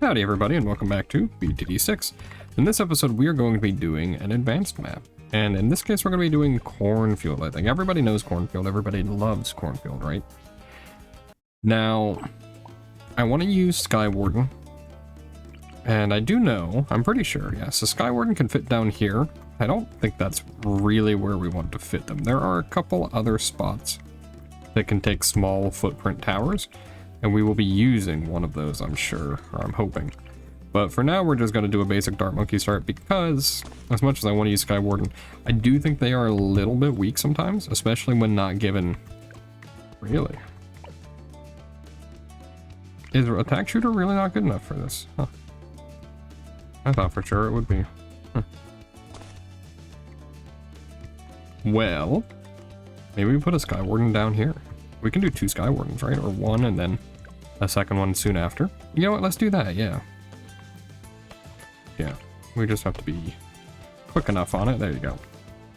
Howdy everybody and welcome back to BTD6. In this episode we are going to be doing an advanced map. And in this case we're going to be doing Cornfield. I think everybody knows Cornfield, everybody loves Cornfield, right? Now, I want to use Skywarden. And I do know, I'm pretty sure, yes, the Skywarden can fit down here. I don't think that's really where we want to fit them. There are a couple other spots that can take small footprint towers. And we will be using one of those, I'm sure, or I'm hoping. But for now, we're just going to do a basic Dart Monkey start because, as much as I want to use Skywarden, I do think they are a little bit weak sometimes, especially when not given... Really? Is attack shooter really not good enough for this? Huh. I thought for sure it would be. Huh. Well, maybe we put a Skywarden down here. We can do 2 Skywardens, right? Or one and then a second one soon after. You know what? Let's do that, yeah. Yeah, we just have to be quick enough on it. There you go.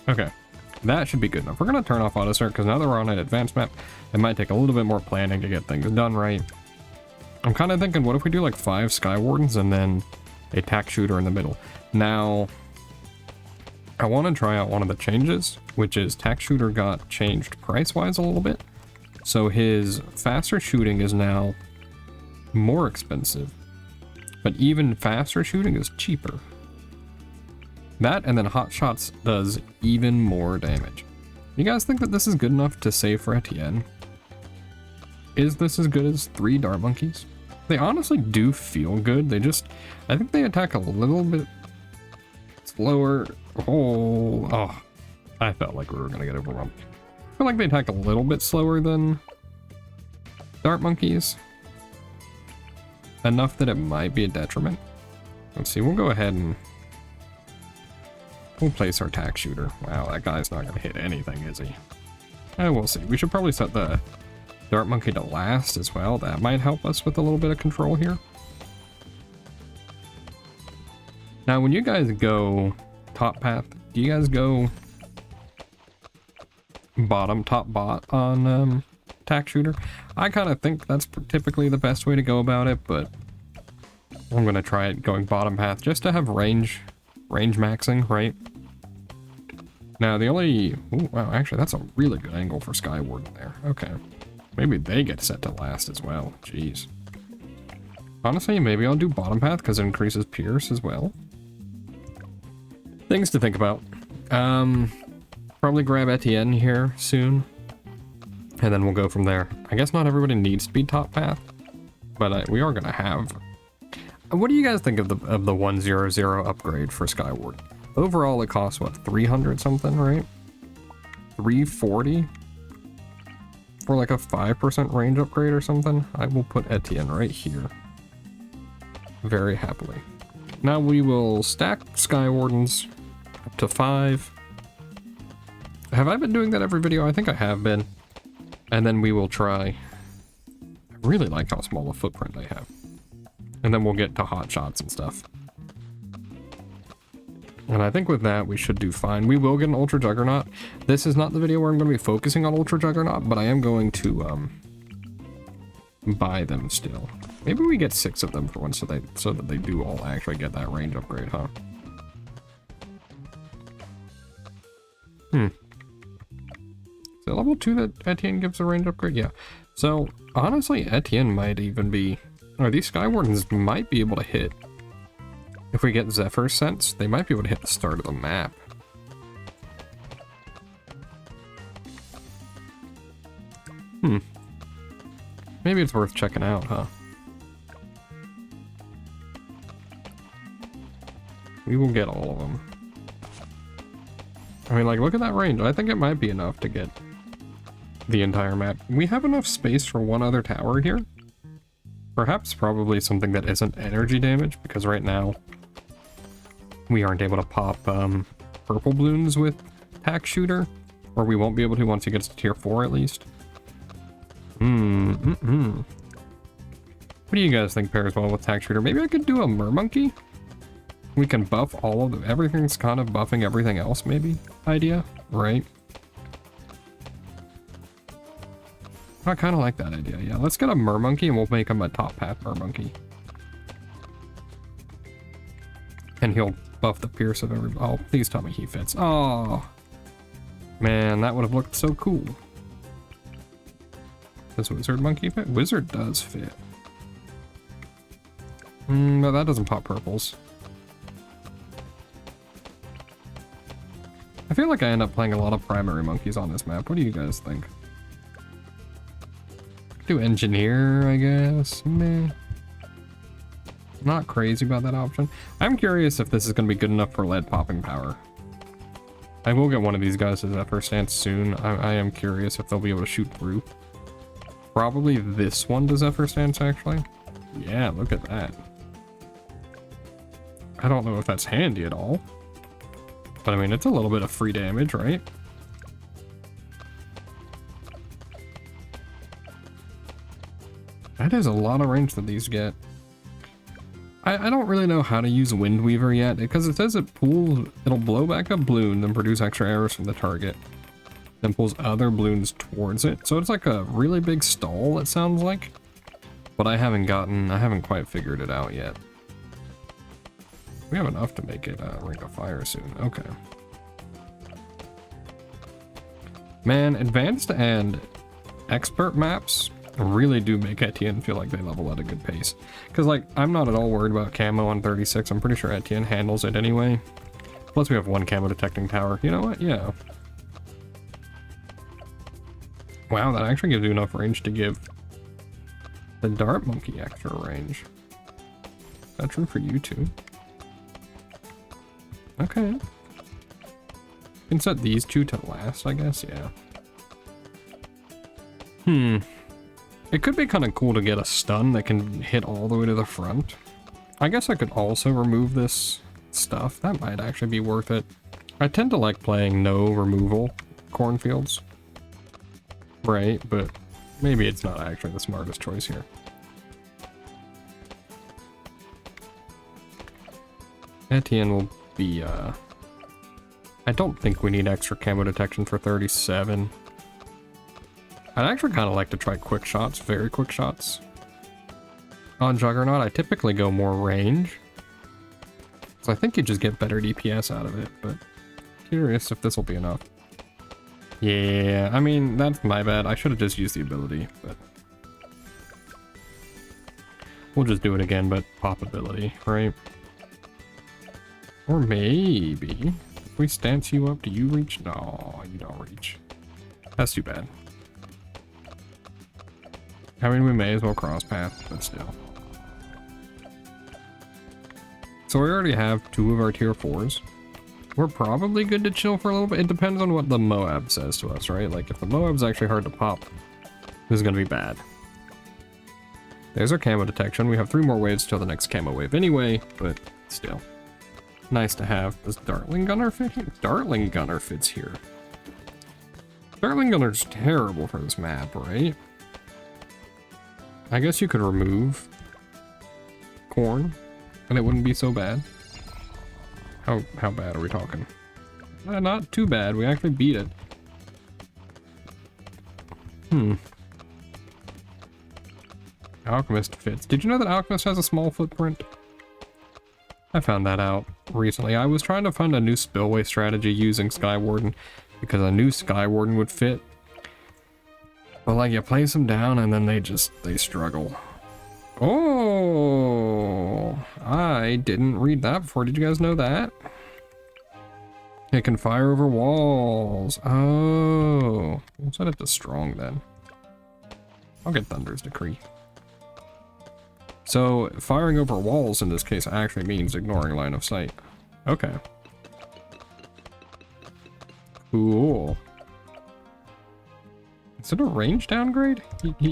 Okay, that should be good enough. We're going to turn off auto start because now that we're on an advanced map, it might take a little bit more planning to get things done right. I'm kind of thinking, what if we do like 5 Skywardens and then a tack shooter in the middle? Now, I want to try out one of the changes, which is tack shooter got changed price-wise a little bit. So his faster shooting is now more expensive, but even faster shooting is cheaper. That and then hot shots does even more damage. You guys think that this is good enough to save for Etienne? Is this as good as 3 Dart Monkeys? They honestly do feel good. They just, I think they attack a little bit slower. Oh, I felt like we were gonna get overwhelmed. I feel like they attack a little bit slower than Dart Monkeys. Enough that it might be a detriment. Let's see, we'll go ahead and we'll place our tack shooter. Wow, that guy's not going to hit anything, is he? We'll see. We should probably set the Dart Monkey to last as well. That might help us with a little bit of control here. Now, when you guys go top path, do you guys go top bot on tack shooter? I kind of think that's typically the best way to go about it, but I'm gonna try it going bottom path just to have range maxing, right? Now the only, ooh, wow, actually that's a really good angle for Skywarden there. Okay, maybe they get set to last as well. Jeez. Honestly, maybe I'll do bottom path because it increases Pierce as well. Things to think about. Probably grab Etienne here soon, and then we'll go from there. I guess not everybody needs to be top path, but we are gonna have. What do you guys think of the 100 upgrade for Skyward? Overall, it costs what, 300 something, right? 340 for like a 5% range upgrade or something. I will put Etienne right here, very happily. Now we will stack Skywardens up to 5. Have I been doing that every video? I think I have been. And then we will try. I really like how small a footprint they have. And then we'll get to hot shots and stuff. And I think with that, we should do fine. We will get an Ultra Juggernaut. This is not the video where I'm going to be focusing on Ultra Juggernaut, but I am going to buy them still. Maybe we get 6 of them for once so that they do all actually get that range upgrade, huh? Is it level 2 that Etienne gives a range upgrade? Yeah. So, honestly, Etienne might even be... Or these Skywardens might be able to hit... If we get Zephyr Sense, they might be able to hit the start of the map. Maybe it's worth checking out, huh? We will get all of them. I mean, like, look at that range. I think it might be enough to get the entire map. We have enough space for one other tower here. Perhaps probably something that isn't energy damage, because right now we aren't able to pop purple balloons with tack shooter, or we won't be able to once he gets to tier 4 at least. What do you guys think pairs well with tack shooter? Maybe I could do a mermonkey? We can buff all of them. Everything's kind of buffing everything else, maybe? Idea, right? I kind of like that idea, yeah. Let's get a mermonkey and we'll make him a top path mermonkey. And he'll buff the pierce of every... Oh, please tell me he fits. Oh, man, that would have looked so cool. Does Wizard Monkey fit? Wizard does fit. But that doesn't pop purples. I feel like I end up playing a lot of primary monkeys on this map. What do you guys think? Do engineer, I guess. Meh. Not crazy about that option. I'm curious if this is going to be good enough for lead popping power. I will get one of these guys to Zephyr Stance soon. I am curious if they'll be able to shoot through. Probably this one to Zephyr Stance, actually. Yeah, look at that. I don't know if that's handy at all. But I mean, it's a little bit of free damage, right? That is a lot of range that these get. I don't really know how to use Windweaver yet, because it says it'll blow back up balloon, then produce extra arrows from the target, then pulls other balloons towards it. So it's like a really big stall, it sounds like. But I haven't quite figured it out yet. We have enough to make it Ring of Fire soon. Okay. Man, advanced and expert maps really do make Etienne feel like they level at a good pace. Because, like, I'm not at all worried about camo on 36. I'm pretty sure Etienne handles it anyway. Plus, we have one camo detecting tower. You know what? Yeah. Wow, that actually gives you enough range to give the Dart Monkey extra range. Is that true for you, too? Okay. You can set these two to last, I guess, yeah. It could be kind of cool to get a stun that can hit all the way to the front. I guess I could also remove this stuff. That might actually be worth it. I tend to like playing no removal cornfields. Right, but maybe it's not actually the smartest choice here. Etienne will be, I don't think we need extra camo detection for 37. I'd actually kind of like to try quick shots, very quick shots. On Juggernaut, I typically go more range. So I think you just get better DPS out of it, but curious if this will be enough. Yeah, I mean, that's my bad. I should have just used the ability, but we'll just do it again, but pop ability, right? Or maybe if we stance you up, do you reach? No, you don't reach. That's too bad. I mean, we may as well cross path, but still. So we already have 2 of our tier 4s. We're probably good to chill for a little bit. It depends on what the Moab says to us, right? Like, if the Moab's actually hard to pop, this is gonna be bad. There's our camo detection. We have 3 more waves till the next camo wave anyway, but still. Nice to have. Does Dartling Gunner fit here? Dartling Gunner fits here. Dartling Gunner's terrible for this map, right? I guess you could remove corn, and it wouldn't be so bad. How bad are we talking? Not too bad. We actually beat it. Alchemist fits. Did you know that Alchemist has a small footprint? I found that out recently. I was trying to find a new spillway strategy using Skywarden because I knew Skywarden would fit. But like, you place them down and then they struggle. Oh, I didn't read that before. Did you guys know that? It can fire over walls. Oh, we'll set it to strong then. I'll get Thunder's Decree. So firing over walls in this case actually means ignoring line of sight. Okay. Cool. Is it a range downgrade?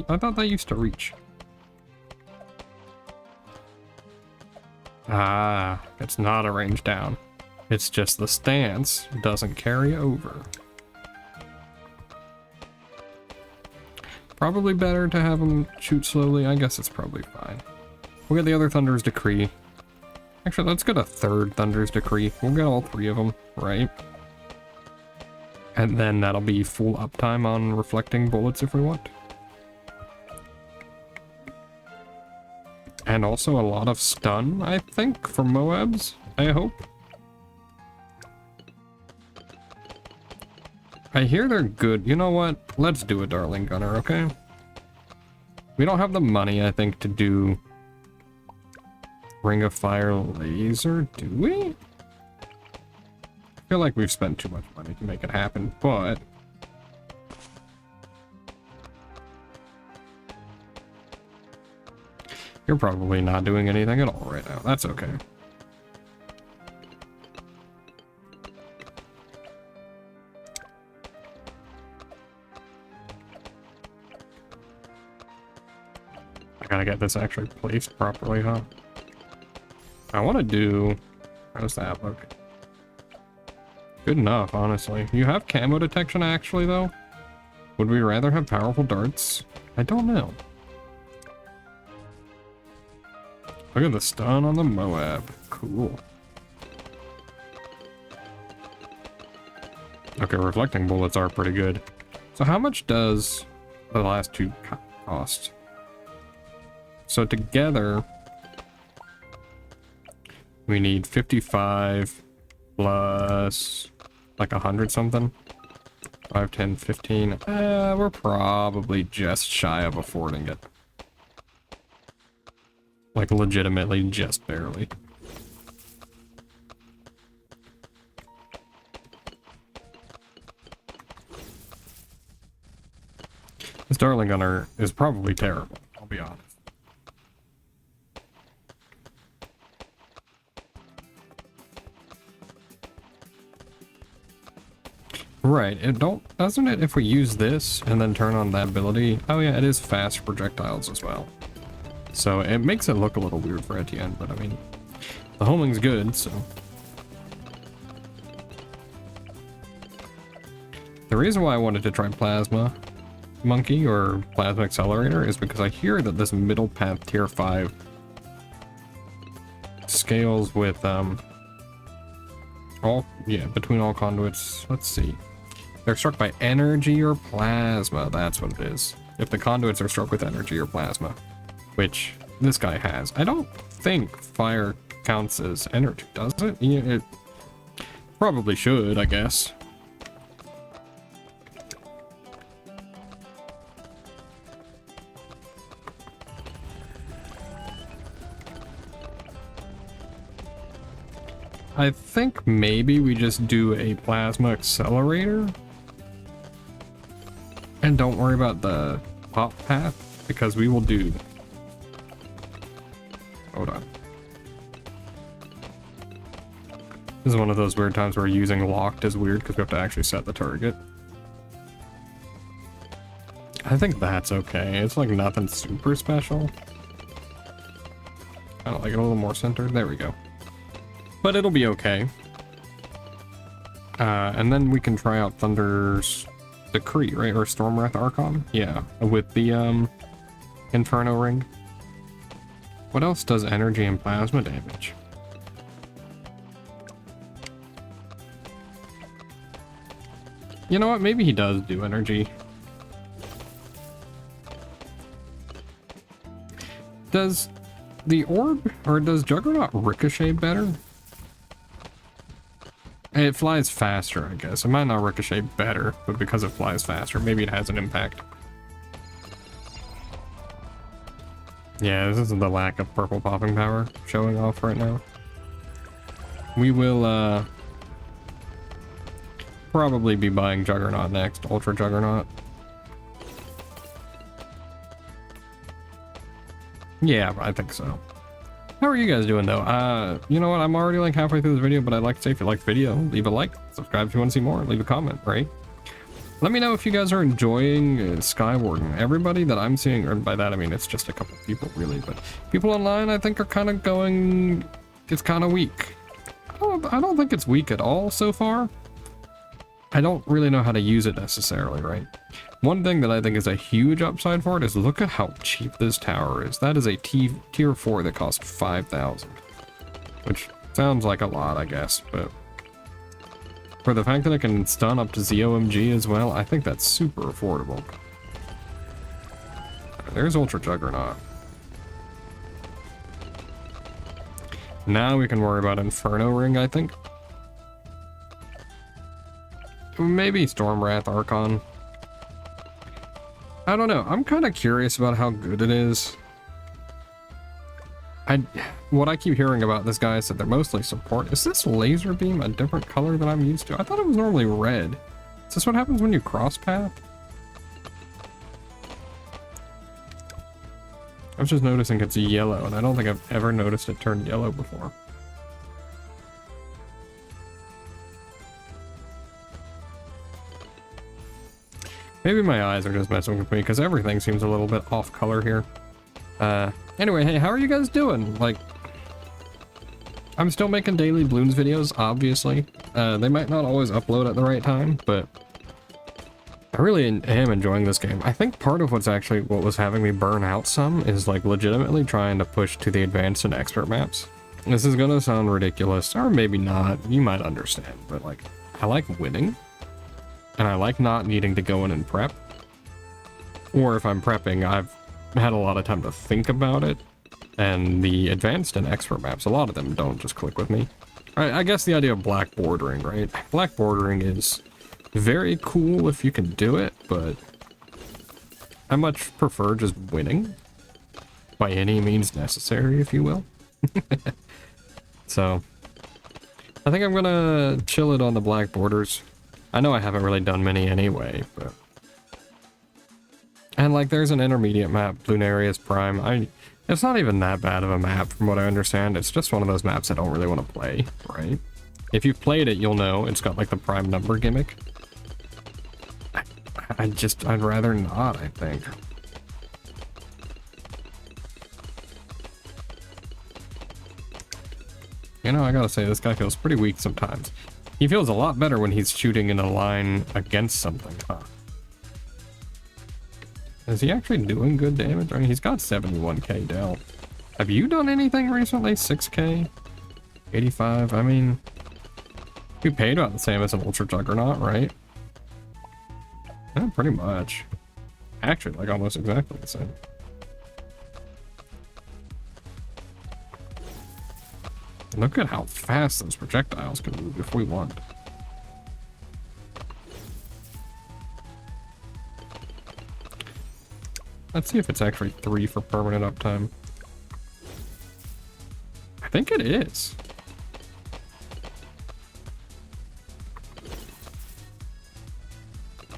I thought that used to reach. Ah, it's not a range down. It's just the stance doesn't carry over. Probably better to have him shoot slowly. I guess it's probably fine. We'll get the other Thunder's Decree. Actually, let's get a 3rd Thunder's Decree. We'll get all 3 of them, right? And then that'll be full uptime on reflecting bullets if we want. And also a lot of stun, I think, for Moabs. I hope. I hear they're good. You know what? Let's do a Darling Gunner, okay? We don't have the money, I think, to do Ring of Fire Laser, do we? I feel like we've spent too much money to make it happen, but... You're probably not doing anything at all right now. That's okay. I gotta get this actually placed properly, huh? I want to do... How's that look? Good enough, honestly. You have camo detection, actually, though? Would we rather have powerful darts? I don't know. Look at the stun on the Moab. Cool. Okay, reflecting bullets are pretty good. So how much does the last two cost? So together, we need 55 plus like 100 something. 5, 10, 15. We're probably just shy of affording it. Like legitimately just barely. This Darling Gunner is probably terrible, I'll be honest. Right, doesn't it, if we use this and then turn on that ability? Oh yeah, it is fast projectiles as well. So it makes it look a little weird for Etienne, but I mean, the homing's good, so. The reason why I wanted to try Plasma Monkey or Plasma Accelerator is because I hear that this middle path tier 5 scales with, between all conduits. Let's see. They're struck by energy or plasma, that's what it is. If the conduits are struck with energy or plasma. Which this guy has. I don't think fire counts as energy, does it? Yeah, it probably should, I guess. I think maybe we just do a plasma accelerator and don't worry about the pop path, because we will do... Hold on. This is one of those weird times where using locked is weird because we have to actually set the target. I think that's okay. It's like nothing super special. I don't like it a little more centered. There we go. But it'll be okay. And then we can try out Thunder's Decree, right? Or Stormwrath Archon? Yeah, with the Inferno Ring. What else does energy and plasma damage? You know what? Maybe he does do energy. Does the orb, or does Juggernaut ricochet better? It flies faster, I guess. It might not ricochet better, but because it flies faster, maybe it has an impact. Yeah, this is the lack of purple popping power showing off right now. We will, probably be buying Juggernaut next. Ultra Juggernaut. Yeah, I think so. How are you guys doing, though? You know what? I'm already like halfway through this video, but I'd like to say if you like the video, leave a like, subscribe if you want to see more, leave a comment, right? Let me know if you guys are enjoying Skywarden. Everybody that I'm seeing, or by that I mean it's just a couple people really, but people online I think are kind of going, it's kind of weak. I don't think it's weak at all so far. I don't really know how to use it necessarily, right? One thing that I think is a huge upside for it is look at how cheap this tower is. That is a tier 4 that costs 5,000. Which sounds like a lot, I guess, but for the fact that it can stun up to ZOMG as well, I think that's super affordable. There's Ultra Juggernaut. Now we can worry about Inferno Ring, I think. Maybe Stormwrath Archon. I don't know. I'm kind of curious about how good it is. What I keep hearing about this guy is that they're mostly support. Is this laser beam a different color than I'm used to? I thought it was normally red. Is this what happens when you cross path? I was just noticing it's yellow, and I don't think I've ever noticed it turn yellow before. Maybe my eyes are just messing with me, because everything seems a little bit off color here. Anyway, hey, how are you guys doing? Like, I'm still making daily Bloons videos, obviously. They might not always upload at the right time, but I really am enjoying this game. I think part of what was having me burn out some is like legitimately trying to push to the advanced and expert maps. This is gonna sound ridiculous, or maybe not, you might understand, but like, I like winning, and I like not needing to go in and prep. Or if I'm prepping, I've had a lot of time to think about it, and the advanced and expert maps, a lot of them don't just click with me. I guess the idea of black bordering, right? Black bordering is very cool if you can do it, but I much prefer just winning by any means necessary, if you will. So I think I'm gonna chill it on the black borders. I know I haven't really done many anyway, but and like there's an intermediate map, Lunarius Prime. It's not even that bad of a map from what I understand. It's just one of those maps I don't really want to play, right? If you've played it, you'll know it's got like the prime number gimmick. I'd rather not, I think. You know, I gotta say, this guy feels pretty weak sometimes. He feels a lot better when he's shooting in a line against something, huh? Is he actually doing good damage? I mean, he's got 71k dealt. Have you done anything recently? 6k? 85? I mean, you paid about the same as an Ultra Juggernaut, right? Yeah, pretty much. Actually, like almost exactly the same. Look at how fast those projectiles can move if we want. Let's see if it's actually 3 for permanent uptime. I think it is.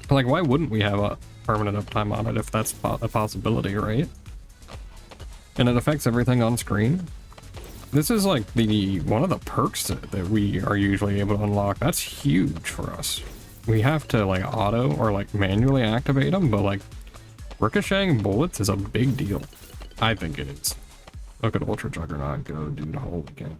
Like, why wouldn't we have a permanent uptime on it if that's a possibility, right? And it affects everything on screen. This is like one of the perks that we are usually able to unlock. That's huge for us. We have to like auto or like manually activate them, but like ricocheting bullets is a big deal. I think it is. Look at Ultra Juggernaut go, dude. Holy cow.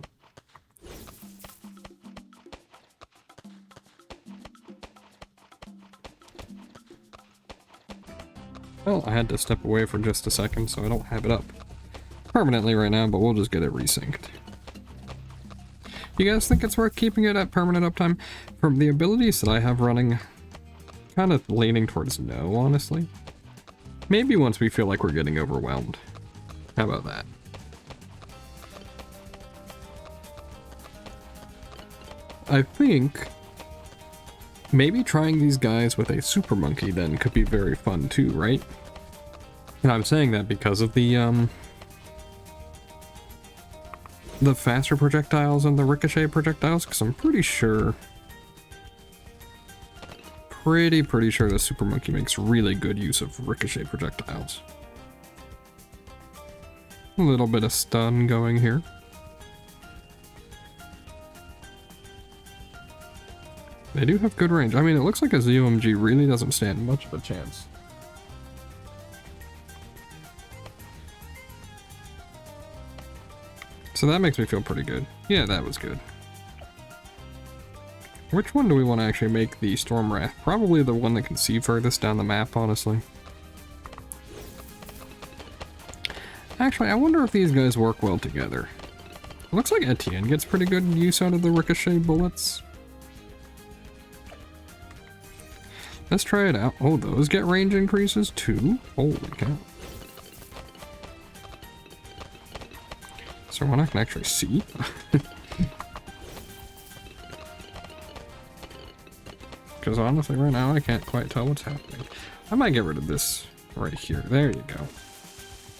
Well, I had to step away for just a second, so I don't have it up permanently right now, but we'll just get it resynced. You guys think it's worth keeping it at permanent uptime? From the abilities that I have running, kind of leaning towards no, honestly. Maybe once we feel like we're getting overwhelmed. How about that? I think maybe trying these guys with a super monkey then could be very fun too, right? And I'm saying that because of the faster projectiles and the ricochet projectiles, because I'm pretty sure the super monkey makes really good use of ricochet projectiles. A little bit of stun going here. They do have good range. I mean, it looks like a ZOMG really doesn't stand much of a chance. So that makes me feel pretty good. Yeah, that was good. Which one do we want to actually make the Stormwrath? Probably the one that can see furthest down the map, honestly. Actually, I wonder if these guys work well together. It looks like Etienne gets pretty good use out of the ricochet bullets. Let's try it out. Oh, those get range increases too? Holy cow. Is there one I can actually see? Because honestly, right now, I can't quite tell what's happening. I might get rid of this right here. There you go.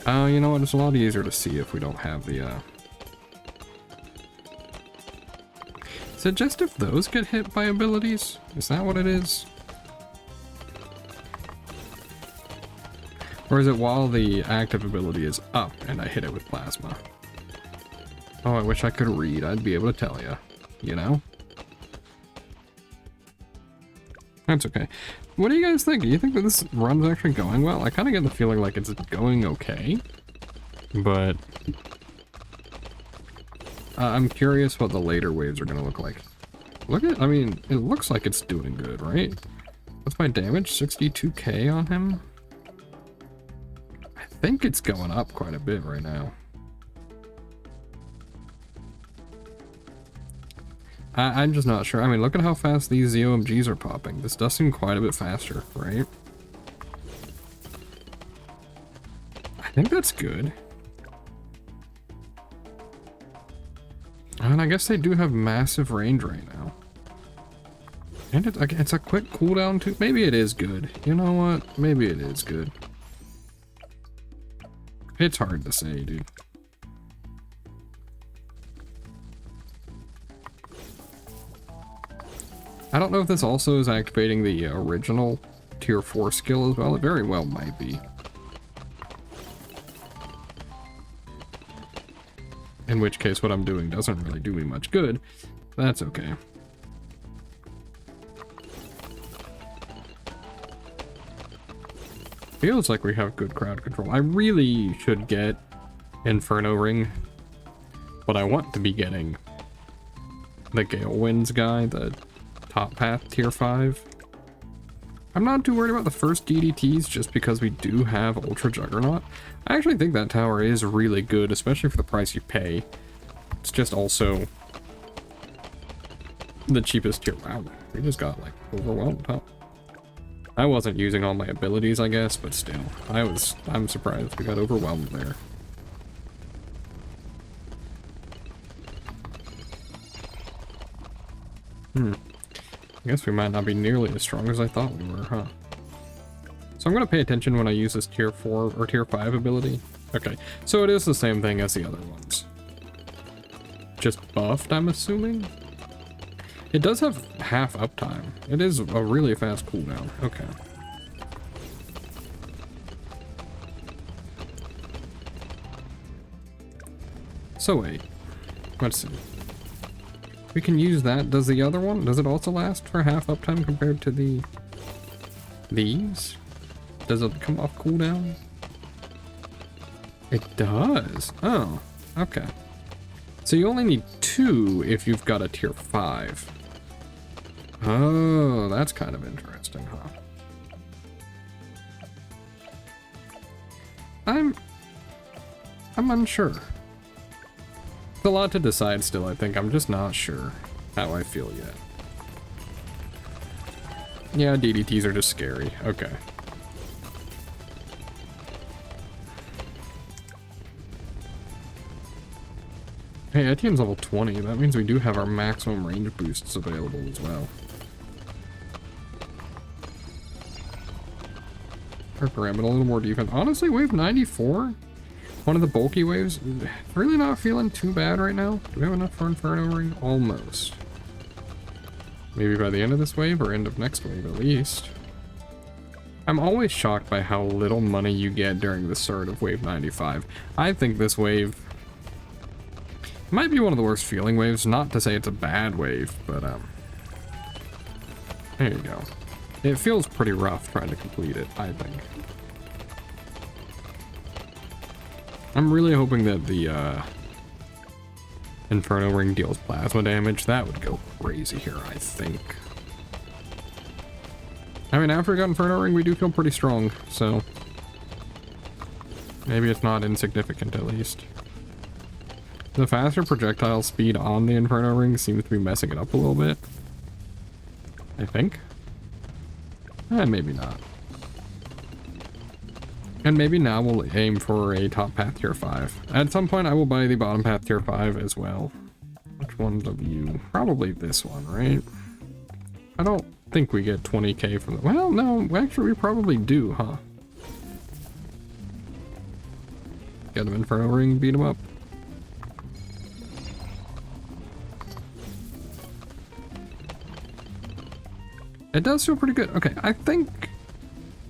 Oh, you know what? It's a lot easier to see if we don't have the, Is it just if those get hit by abilities? Is that what it is? Or is it while the active ability is up and I hit it with plasma? Oh, I wish I could read. I'd be able to tell you. You know? That's okay. What do you guys think? Do you think that this run's actually going well? I kind of get the feeling like it's going okay. But I'm curious what the later waves are going to look like. I mean, it looks like it's doing good, right? What's my damage? 62k on him? I think it's going up quite a bit right now. I'm just not sure. I mean, look at how fast these ZOMGs are popping. This does seem quite a bit faster, right? I think that's good. And I guess they do have massive range right now. And it's a quick cooldown too. Maybe it is good. You know what? Maybe it is good. It's hard to say, dude. I don't know if this also is activating the original tier 4 skill as well. It very well might be. In which case what I'm doing doesn't really do me much good. That's okay. Feels like we have good crowd control. I really should get Inferno Ring. But I want to be getting the Gale Winds guy, the Top Path tier 5. I'm not too worried about the first DDTs just because we do have Ultra Juggernaut. I actually think that tower is really good, especially for the price you pay. It's just also the cheapest tier. Wow, we just got like overwhelmed, huh? I wasn't using all my abilities, I guess, but still, I'm surprised we got overwhelmed there. I guess we might not be nearly as strong as I thought we were, huh? So I'm going to pay attention when I use this tier 4 or tier 5 ability. Okay, so it is the same thing as the other ones. Just buffed, I'm assuming? It does have half uptime. It is a really fast cooldown. Okay. So wait, let's see. We can use that. Does the other one, does it also last for half uptime compared to these? Does it come off cooldown? It does. Oh, okay. So you only need 2 if you've got a tier 5. Oh, that's kind of interesting, huh? I'm unsure. It's a lot to decide still, I think. I'm just not sure how I feel yet. Yeah, DDTs are just scary. Okay. Hey, Etienne's level 20. That means we do have our maximum range boosts available as well. But a little more defense. Honestly, wave 94? One of the bulky waves? Really not feeling too bad right now. Do we have enough for Inferno Ring? Almost. Maybe by the end of this wave or end of next wave at least. I'm always shocked by how little money you get during the start of wave 95. I think this wave might be one of the worst feeling waves. Not to say it's a bad wave, but there you go. It feels pretty rough trying to complete it, I think. I'm really hoping that the Inferno Ring deals plasma damage. That would go crazy here, I think. I mean, after we got Inferno Ring, we do feel pretty strong, so maybe it's not insignificant at least. The faster projectile speed on the Inferno Ring seems to be messing it up a little bit. I think. Maybe not. And maybe now we'll aim for a top path tier 5. At some point I will buy the bottom path tier 5 as well. Which one's of you? Probably this one, right? I don't think we get 20k from the... Well, no, actually we probably do, huh? Get him Inferno Ring, beat him up. It does feel pretty good. Okay, I think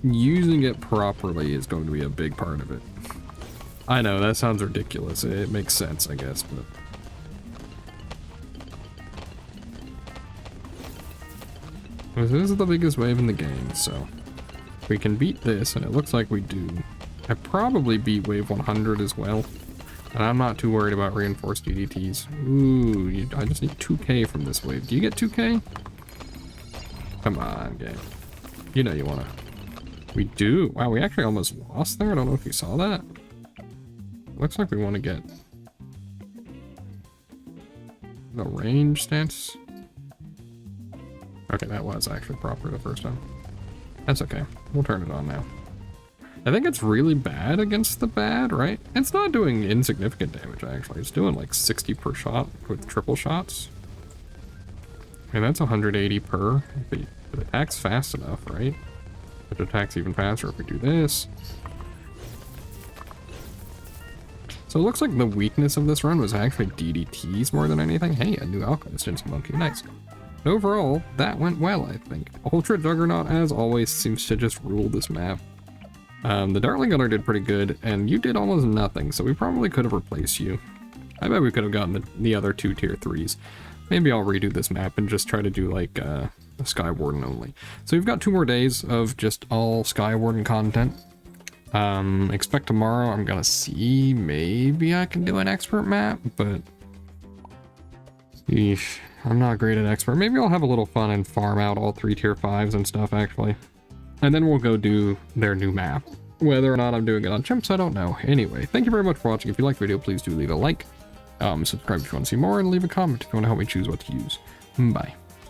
using it properly is going to be a big part of it. I know, that sounds ridiculous. It makes sense, I guess, but... This is the biggest wave in the game, so... We can beat this, and it looks like we do. I probably beat wave 100 as well. And I'm not too worried about reinforced DDTs. Ooh, I just need 2k from this wave. Do you get 2k? Come on, game. You know you wanna... We do. Wow, we actually almost lost there. I don't know if you saw that. Looks like we want to get the range stance. Okay, that was actually proper the first time. That's okay. We'll turn it on now. I think it's really bad against the bad, right? It's not doing insignificant damage, actually. It's doing like 60 per shot with triple shots. And that's 180 per. But it attacks fast enough, right? It attacks even faster if we do this. So it looks like the weakness of this run was actually DDTs more than anything. Hey, a new Alchemist Instant Monkey. Nice. Overall, that went well, I think. Ultra Juggernaut, as always, seems to just rule this map. The Dartling Gunner did pretty good, and you did almost nothing, so we probably could have replaced you. I bet we could have gotten the other 2 tier 3s. Maybe I'll redo this map and just try to do like a Sky Warden only. So we've got 2 more days of just all Sky Warden content. Expect tomorrow I'm gonna see, maybe I can do an expert map, but eesh, I'm not great at expert. Maybe I'll have a little fun and farm out all 3 tier 5s and stuff actually. And then we'll go do their new map. Whether or not I'm doing it on Chimps, I don't know. Anyway, thank you very much for watching. If you liked the video, please do leave a like. Subscribe if you want to see more, and leave a comment if you want to help me choose what to use. Bye.